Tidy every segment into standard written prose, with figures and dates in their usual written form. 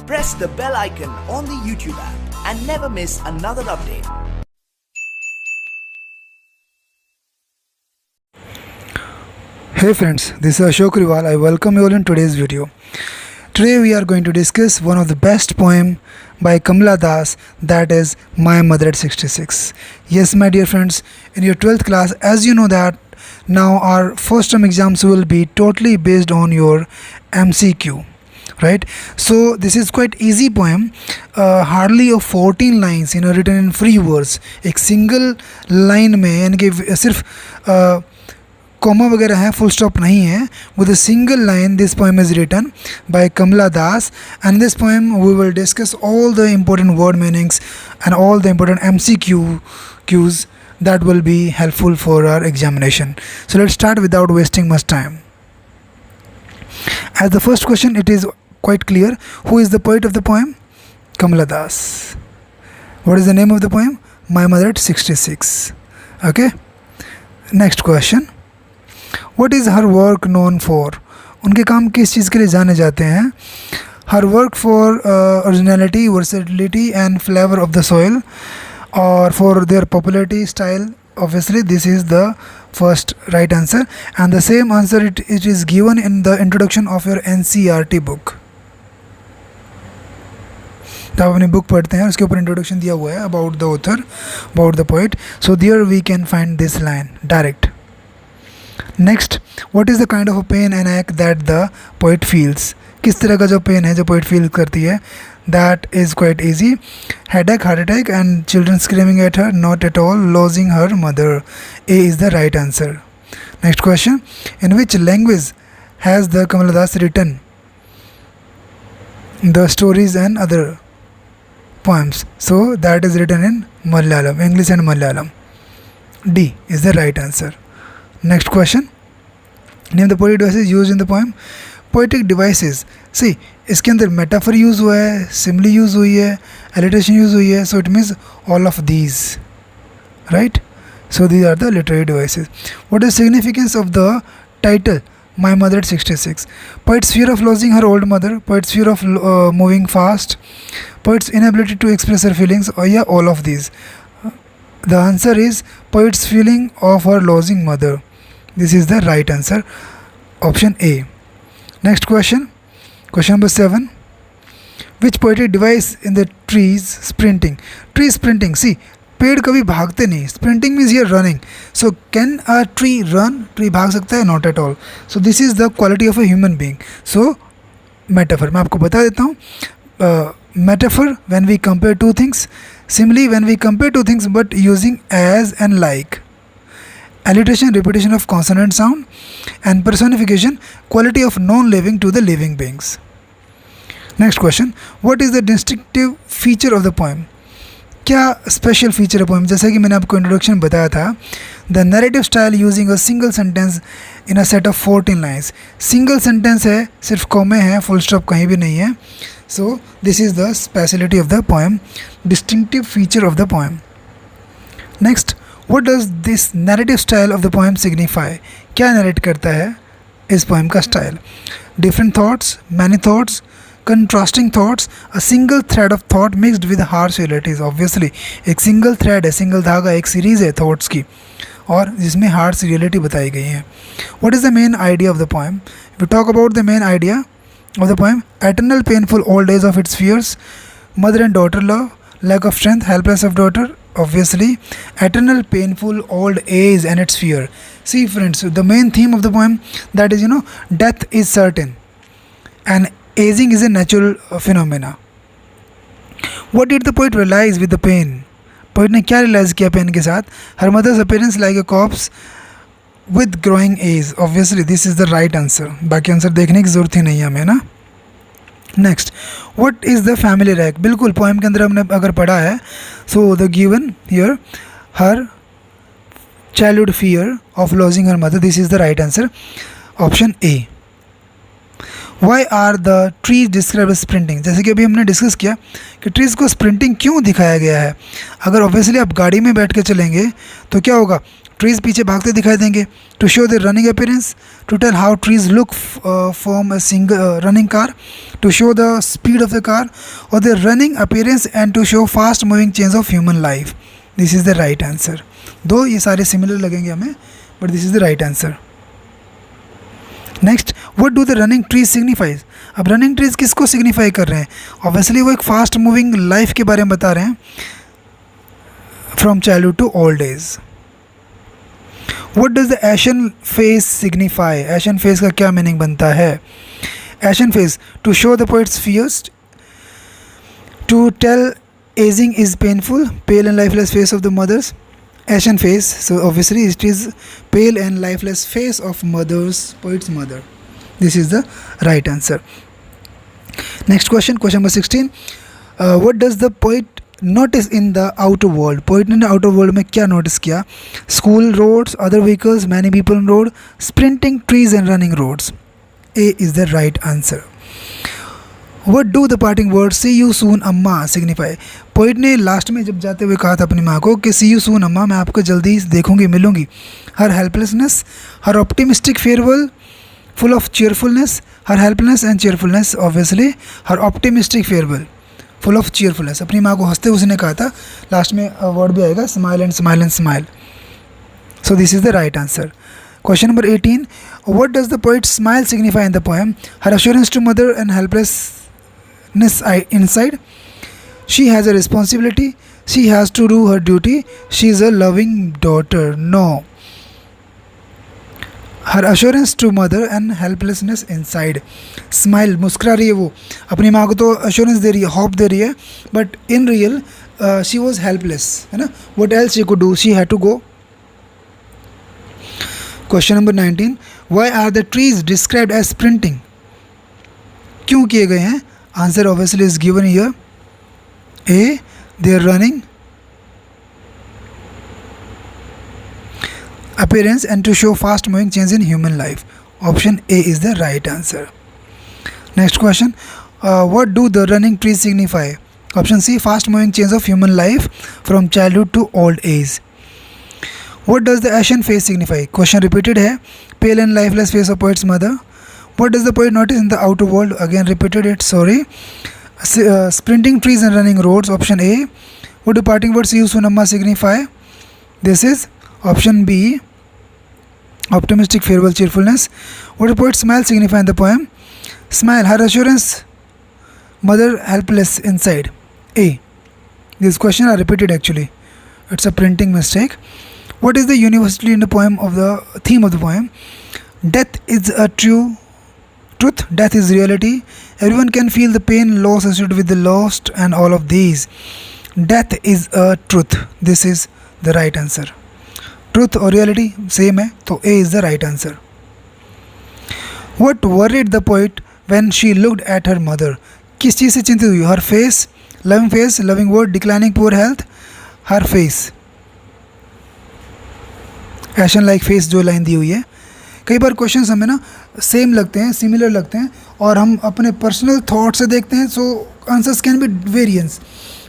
press the bell icon on the YouTube app and never miss another update. Hey friends, this is Ashok A.Riwal. I welcome you all in today's video. Today we are going to discuss one of the best poem by Kamala, that is My Mother at 66. Yes, my dear friends, in your 12th class, as you know that now our first term exams will be totally based on your MCQ, right? So this is quite easy poem, hardly of 14 lines, written in free verse. एक single line में यानी कि सिर्फ comma वगैरह है, full stop नहीं है. With a single line this poem is written by Kamala Das, and this poem we will discuss all the important word meanings and all the important MCQs that will be helpful for our examination. So let's start without wasting much time. As the first question, it is quite clear. Who is the poet of the poem? Kamala Das. What is the name of the poem? My Mother at 66. Okay. Next question. What is her work known for? उनके काम किस चीज़ के लिए जाने जाते हैं? Her work for originality, versatility and flavor of the soil, or for their popularity, style. Obviously this is the first right answer, and the same answer it is given in the introduction of your NCERT book. तो आप अपनी book पढ़ते हैं, उसके ऊपर introduction दिया हुआ है about the author, about the poet. So there we can find this line direct. Next, what is the kind of a pain and act that the poet feels? किस तरह का जो पेन है जो पोइट फील करती है? That is quite easy. Headache, heart attack and children screaming at her, not at all. Losing her mother. A is the right answer. Next question, in which language has the Kamala Das written the stories and other poems? So that is written in Malayalam, English and Malayalam. D is the right answer. Next question, name the poetic devices used in the poem. Poetic devices, see, इसके अंदर metaphor use हुआ है, simile use हुई है, alliteration use हुई है, so it means all of these, right? So these are the literary devices. What is the significance of the title My Mother at 66? Poet's fear of losing her old mother, poet's fear of moving fast, poet's inability to express her feelings, or yeah, all of these. The answer is poet's feeling of her losing mother. This is the right answer, option A. Next question, question number 7. Which poetic device in the trees sprinting? Tree sprinting, see, पेड़ कभी भागते नहीं. Sprinting means here running. So can a tree run? Tree भाग सकता है? Not at all. So this is the quality of a human being. So metaphor मैं आपको बता देता हूँ. Metaphor when we compare two things, simile when we compare two things but using as and like. Alliteration, repetition of consonant sound, and personification, quality of non living to the living beings. Next question, what is the distinctive feature of the poem? क्या special feature है poem? जैसा कि मैंने आपको introduction बताया था, the narrative style using a single sentence in a set of 14 lines. Single sentence है, सिर्फ कॉमे हैं, फुल स्टॉप कहीं भी नहीं है. सो this is the speciality of the poem, distinctive feature of the poem. Next, what does this narrative style of the poem signify? क्या narrate करता है इस पोएम का style? Different thoughts, many thoughts, contrasting thoughts, a single thread of thought mixed with harsh realities. Obviously एक single thread है, single धागा, एक series है थॉट्स की, और जिसमें हार्श रियलिटी बताई गई है. What is the main idea of the poem? We talk about the main idea of the poem. Eternal painful old age of its fears, mother and daughter love, lack of strength, helpless of daughter. Obviously eternal painful old age and its fear. See friends, the main theme of the poem, that is death is certain and aging is a natural phenomena. What did the poet realize with the pain? Poet ने क्या realize किया pen के साथ? Her mother's appearance like a corpse with growing age. Obviously this is the right answer. बाकी answer देखने की ज़रूरत ही नहीं है हमें ना. Next, what is the family rack? बिल्कुल पोएम के अंदर हमने अगर पढ़ा है, so the given here her childhood fear of losing her mother. This is the right answer, option A. Why are the trees describe sprinting, जैसे कि अभी हमने डिस्कस किया कि ट्रीज़ को स्प्रिंटिंग क्यों दिखाया गया है. अगर ऑब्वियसली आप गाड़ी में बैठ के चलेंगे तो क्या होगा, ट्रीज़ पीछे भागते दिखाई देंगे. To show the running appearance, to tell how trees look from a single running car, to show the speed of the car और the running appearance and to show fast moving change of human life. This is the right answer. Though ये सारे similar लगेंगे हमें, but this is the right answer. Next, what do the running trees signifies. अब running trees किसको signify कर रहे हैं? Obviously वो एक फास्ट मूविंग लाइफ के बारे में बता रहे हैं, from childhood to old age. What does the ashen face signify. Ashen face का क्या मीनिंग बनता है? Ashen face, to show the poet's fears, to tell ageing is painful, pale and lifeless face of the mothers. Ashen face, so obviously it is pale and lifeless face of poet's mother. This is the right answer. Next question, question number 16. What does the poet notice in the outer world? Poet ने outer world में क्या notice किया? School roads, other vehicles, many people on road, sprinting trees and running roads. A is the right answer. What do the parting words see you soon अम्मा signify? Poet ने last में जब जाते हुए कहा था अपनी माँ को कि सी यू सून अम्मा, मैं आपको जल्दी देखूंगी, मिलूंगी. Her helplessness, her optimistic farewell full of cheerfulness, her helpless and cheerfulness, obviously her optimistic farewell full of cheerfulness. अपनी माँ को हंसते उसने कहा था. लास्ट में वर्ड भी आएगा smile and smile and smile. So this is the right answer. Question number 18. What does the poet's smile signify in the poem? Her assurance to mother and helplessness inside. She has a responsibility. She has to do her duty. She is a loving daughter. No. Her assurance to mother and helplessness inside. Smile, मुस्कुरा रही है वो. अपनी माँ को तो assurance दे रही है, hope दे रही है, but in real she was helpless, है ना. What else she could do? She had to go. Question number 19. Why are the trees described as sprinting? क्यों किए गए हैं? Answer obviously is given here. A, they are running. Appearance and to show fast moving change in human life. Option A is the right answer. Next question. What do the running trees signify? Option C, fast moving change of human life from childhood to old age. What does the ashen face signify? Question repeated है. Pale and lifeless face of poet's mother. What does the poet notice in the outer world? Again repeated it, sorry. Sprinting trees and running roads. Option A. What do parting words see you soon amma signify? This is option B. Optimistic farewell cheerfulness. What does poet's smile signify in the poem? Smile, her assurance, mother helpless inside. A. These questions are repeated actually. It's a printing mistake. What is the universality in the poem of the theme of the poem? Death is a truth. Death is reality. Everyone can feel the pain, loss associated with the lost and all of these. Death is a truth. This is the right answer. Truth or reality same है, तो A is the right answer. What worried the poet when she looked at her mother? किस चीज़ से चिंतित हुई? Her face, loving word, declining poor health. Her face. Ashen like face जो line दी हुई है. कई बार क्वेश्चंस हमें ना सेम लगते हैं, सिमिलर लगते हैं, और हम अपने पर्सनल थॉट से देखते हैं, so answers can be variance.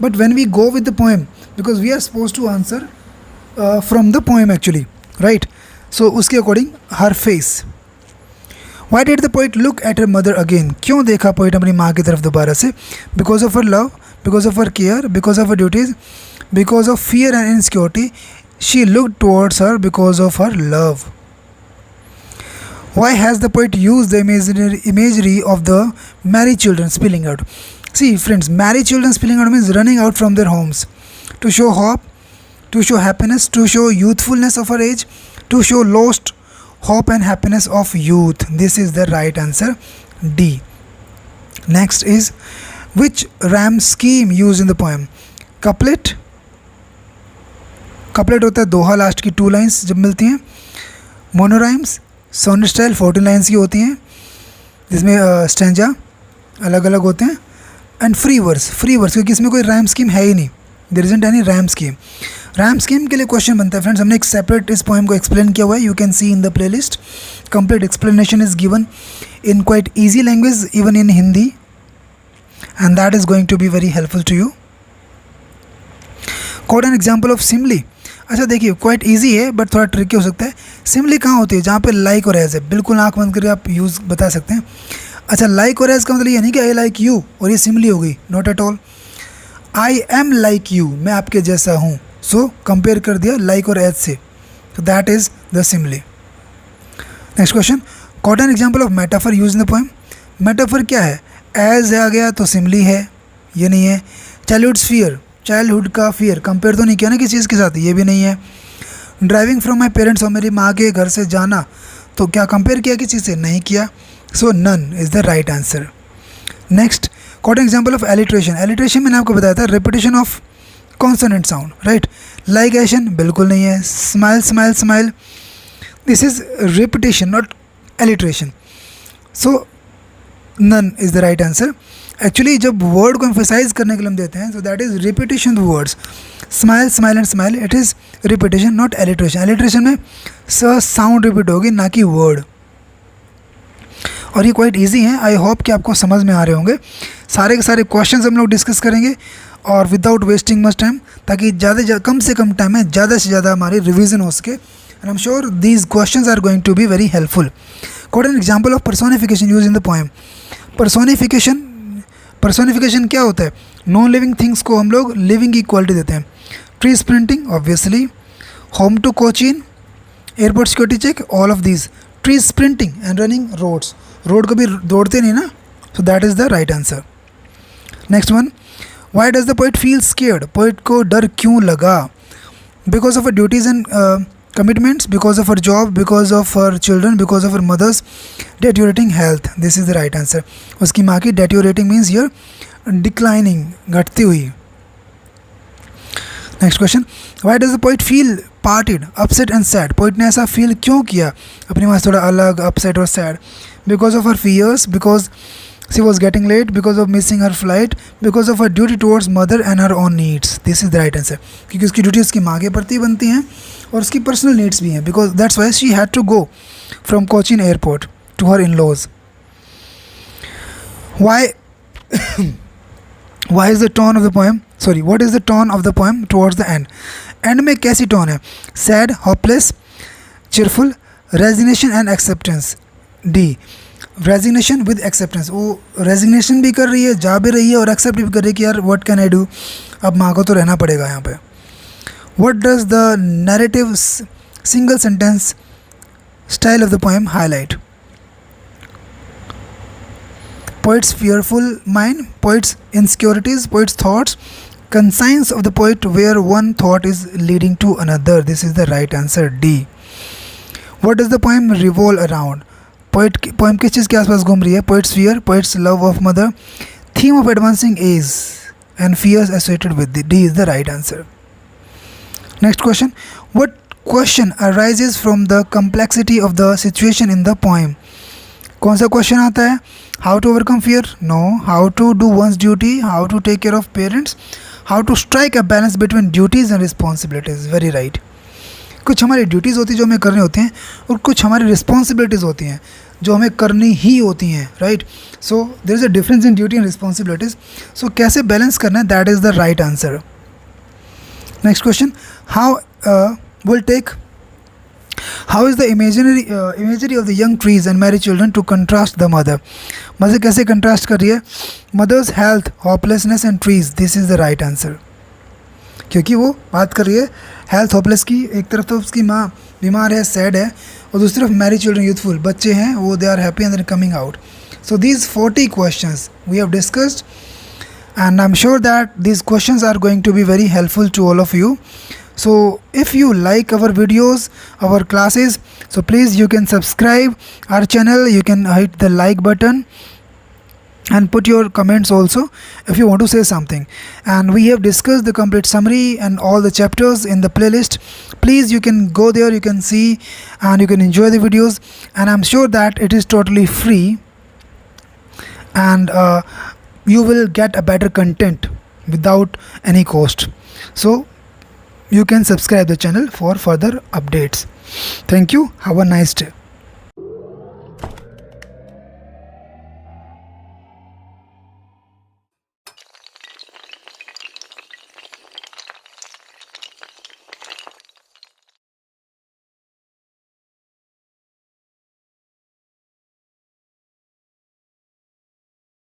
But when we go with the poem, because we are suppose to answer from the poem actually, right. So उसके according her face. Why did the poet look at her mother again? क्यों देखा poet अपनी माँ की तरफ दोबारा से? Because of her love, because of her care, because of her duties, because of fear and insecurity. She looked towards her because of her love. Why has the poet used the imagery of the married children spilling out? See friends, married children spilling out means running out from their homes to show hope, to show happiness, to show youthfulness of our age, to show lost hope and happiness of youth. This is the right answer, D. Next is, which rhyme scheme used in the poem? Couplet. Couplet होता है दोहा, last की 2 lines जब मिलती हैं. Monorhymes, sonnet style 14 lines की होती हैं, जिसमें स्टैंजा अलग अलग होते हैं. एंड फ्री वर्स क्योंकि इसमें कोई राइम स्कीम है ही नहीं. There isn't any rhyme scheme. Rhyme scheme के लिए क्वेश्चन बनता है फ्रेंड्स, हमने एक सेपरेट इस पोएम को एक्सप्लेन किया हुआ है, you can see in the play list. Complete explanation is given in quite easy language, even in Hindi, and that is going to be very helpful to you. Quote an example of simile. अच्छा देखिए, quite easy है but थोड़ा tricky हो सकता है. सिमली कहाँ होती है? जहाँ पे लाइक और एज है. बिल्कुल आँख बंद करके आप यूज़ बता सकते हैं. अच्छा, लाइक और एज का मतलब ये नहीं कि आई लाइक यू और ये सिमली हो गई, not at all. I am like you, मैं आपके जैसा हूँ. सो कंपेयर कर दिया लाइक और एज से, तो that is the simile. Next question, quote an example of metaphor used in the poem. Metaphor क्या है? एज आ गया तो सिमली है, ये नहीं है. चाइल्डहुड्स फियर, चाइल्डहुड का फियर कंपेयर तो नहीं किया ना किसी चीज़ के साथ, ये भी नहीं है. ड्राइविंग फ्रॉम माई पेरेंट्स, और मेरी माँ के घर से जाना, तो क्या कंपेयर किया किसी से? नहीं किया. So none is the right answer. Next, quote an example of alliteration. Alliteration मैंने आपको बताया था, repetition of consonant sound, right. लाइगेशन बिल्कुल नहीं है. Smile smile smile, this is repetition not alliteration. So none is the right answer. Actually जब word को emphasize करने के लिए हम देते हैं, so that is repetition of words. Smile smile and smile, it is repetition not alliteration. alliteration में sound repeat होगी, ना कि word. और ये quite easy है. I hope कि आपको समझ में आ रहे होंगे. सारे के सारे questions हम लोग डिस्कस करेंगे और विदाउट वेस्टिंग मच टाइम, ताकि कम से कम टाइम में ज़्यादा से ज़्यादा हमारी रिविजन हो सके. And I'm sure these questions are going to be very helpful. Quote an example of personification used in the poem. Personification क्या होता है? नॉन लिविंग थिंग्स को हम लोग लिविंग की क्वालिटी देते हैं. Tree sprinting obviously, home to Cochin, airport security check, all of these. Tree sprinting and running roads, road को भी दौड़ते नहीं ना, so that is the right answer. Next one, why does the poet feel scared. Poet को डर क्यों लगा? Because of a duties and commitments, because of her job, because of her children, because of her mother's deteriorating health. This is the right answer. उसकी माँ की deteriorating means here declining, घटती हुई. Next question, why does the poet feel parted, upset and sad. Poet ने ऐसा feel क्यों किया अपनी माँ से थोड़ा अलग, अपसेट और sad? Because of her fears, because she was getting late, because of missing her flight, because of her duty towards mother and her own needs. This is the right answer. क्योंकि उसकी duty उसकी माँ के प्रति बनती हैं और उसकी पर्सनल नीड्स भी हैं, because that's why she had to go from Cochin airport to her in-laws. Why is the tone of the poem, sorry, what is the tone of the poem towards the end? End में कैसी tone है? Sad, hopeless, cheerful, resignation and acceptance. D, resignation with acceptance. वो resignation भी कर रही है, जा भी रही है और एक्सेप्ट भी कर रही है कि यार व्हाट कैन आई डू, अब माँ को तो रहना पड़ेगा यहाँ पे. What does the narrative single sentence style of the poem highlight? Poet's fearful mind, poet's insecurities, poet's thoughts, conscience of the poet where one thought is leading to another. This is the right answer, D. What does the poem revolve around? Poem किस चीज़ के आसपास घूम रही है? Poet's fear, poet's love of mother, theme of advancing age and fears associated with. D is the right answer. Next question, what question arises from the complexity of the situation in the poem? कौन सा question आता है? How to overcome fear? No. How to do one's duty? How to take care of parents? How to strike a balance between duties and responsibilities? Very right. कुछ हमारी duties होती हैं जो हमें करनी होती हैं और कुछ हमारी रिस्पॉन्सिबिलिटीज़ होती हैं जो हमें करनी ही होती हैं, right. So there is a difference in duty and responsibilities. So कैसे बैलेंस करना है, that is the right answer. Next question, how will take how is the imagery of the young trees and married children to contrast the mother? Mother कैसे contrast कर रही है? Mother's health, hopelessness and trees. This is the right answer. क्योंकि वो बात कर रही है हेल्थ होपलेस की. एक तरफ तो उसकी माँ बीमार है, सैड है, और दूसरी तरफ मैरिड चिल्ड्रन, यूथफुल बच्चे हैं, वो they are happy and then coming out. So these 40 questions we have discussed and I'm sure that these questions are going to be very helpful to all of you. So if you like our videos, our classes, so please you can subscribe our channel, you can hit the like button and put your comments also if you want to say something. And we have discussed the complete summary and all the chapters in the playlist. Please you can go there, you can see and you can enjoy the videos, and I'm sure that it is totally free and you will get a better content without any cost. So you can subscribe the channel for further updates. Thank you. Have a nice day.